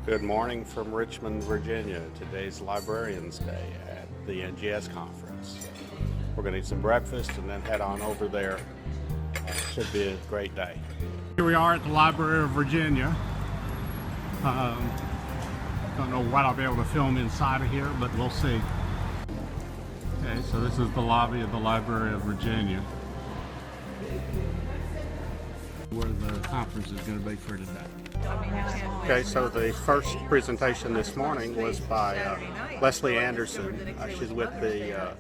Good morning from Richmond, Virginia. Today's Librarians Day at the NGS conference. We're going to eat some breakfast and then head on over there. Should be a great day. Here we are at the Library of Virginia. Don't know what I'll be able to film inside of here, but we'll see. Okay, so this is the lobby of the Library of Virginia, where the conference is going to be for today. Okay, so the first presentation this morning was by Leslie Anderson. She's with the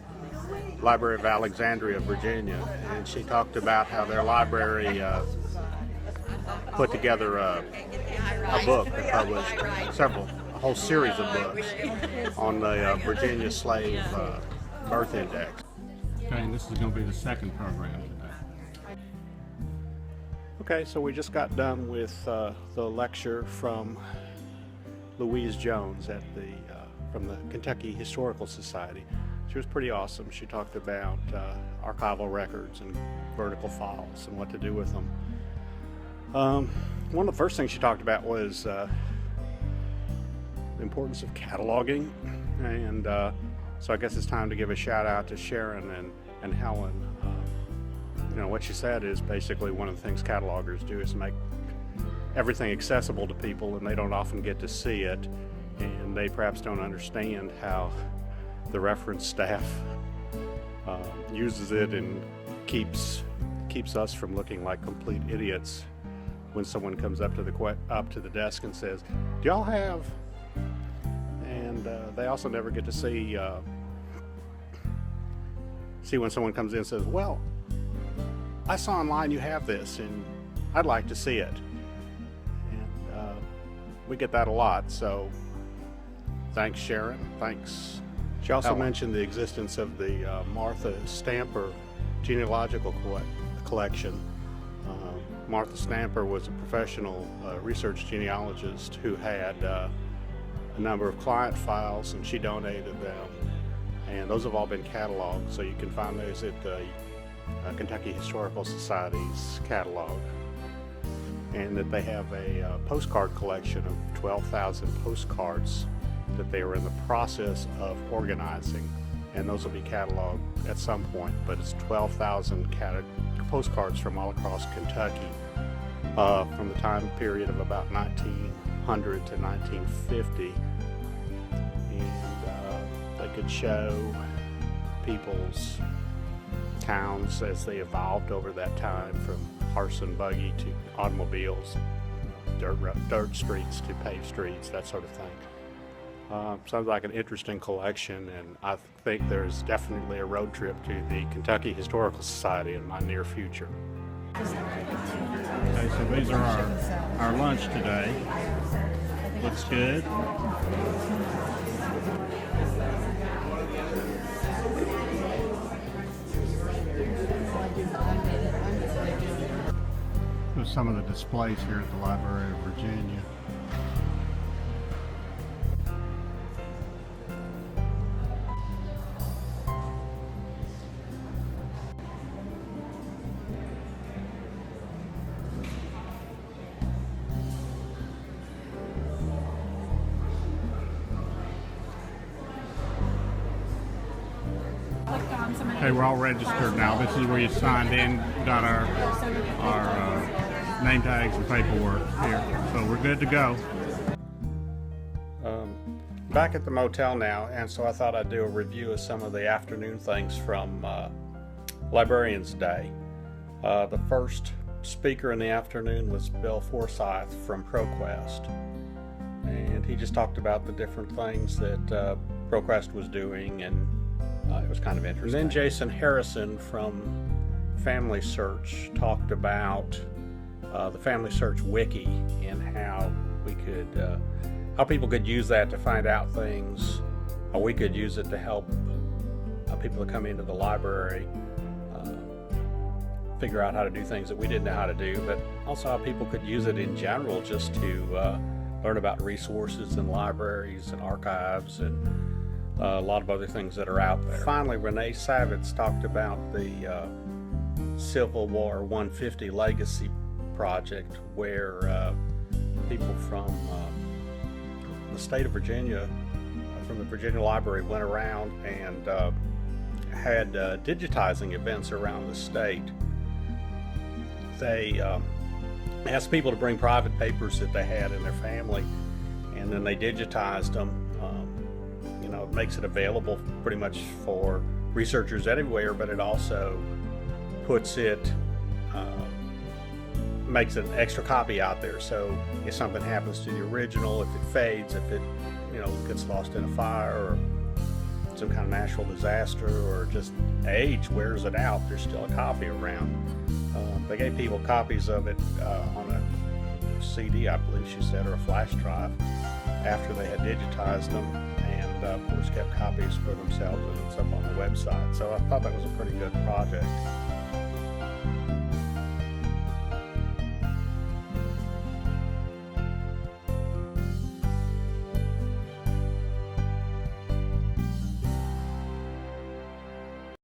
Library of Alexandria, Virginia, and she talked about how their library put together a book that published a whole series of books on the Virginia slave birth index. Okay, and this is going to be the second program today. Okay, so we just got done with the lecture from Louise Jones at from the Kentucky Historical Society. She was pretty awesome. She talked about archival records and vertical files and what to do with them. One of the first things she talked about was the importance of cataloging, and so I guess it's time to give a shout out to Sharon and Helen. You know, what she said is basically one of the things catalogers do is make everything accessible to people, and they don't often get to see it, and they perhaps don't understand how the reference staff uses it and keeps us from looking like complete idiots when someone comes up to the desk and says, "Do y'all have?" And they also never get to see when someone comes in and says, "Well, I saw online you have this, and I'd like to see it." And we get that a lot, so thanks, Sharon. Thanks. She also mentioned the existence of the Martha Stamper Genealogical collection. Martha Stamper was a professional research genealogist who had a number of client files, and she donated them. And those have all been cataloged, so you can find those at the Kentucky Historical Society's catalog, and that they have a postcard collection of 12,000 postcards that they are in the process of organizing, and those will be cataloged at some point, but it's 12,000 postcards from all across Kentucky from the time period of about 1900 to 1950, and they could show people's towns as they evolved over that time, from horse and buggy to automobiles, dirt streets to paved streets, that sort of thing. Sounds like an interesting collection, and I think there's definitely a road trip to the Kentucky Historical Society in my near future. Okay, so these are our lunch today. Looks good. There's some of the displays here at the Library of Virginia. Okay, we're all registered now. This is where you signed in, got our name tags and paperwork here, so we're good to go. Back at the motel now, and so I thought I'd do a review of some of the afternoon things from Librarians Day. The first speaker in the afternoon was Bill Forsyth from ProQuest, and he just talked about the different things that ProQuest was doing, and it was kind of interesting. And then Jason Harrison from Family Search talked about the Family Search Wiki and how how people could use that to find out things, how we could use it to help people that come into the library figure out how to do things that we didn't know how to do, but also how people could use it in general just to learn about resources and libraries and archives and a lot of other things that are out there. Finally, Renee Savitz talked about the Civil War 150 Legacy Project, where people from the state of Virginia, from the Virginia Library, went around and had digitizing events around the state. They asked people to bring private papers that they had in their family, and then they digitized them. It makes it available pretty much for researchers everywhere, but it also puts it, makes an extra copy out there. So if something happens to the original, if it fades, if it gets lost in a fire or some kind of natural disaster or just age wears it out, there's still a copy around. They gave people copies of it on a CD, I believe she said, or a flash drive after they had digitized them, and of course kept copies for themselves, and it's up on the website. So I thought that was a pretty good project.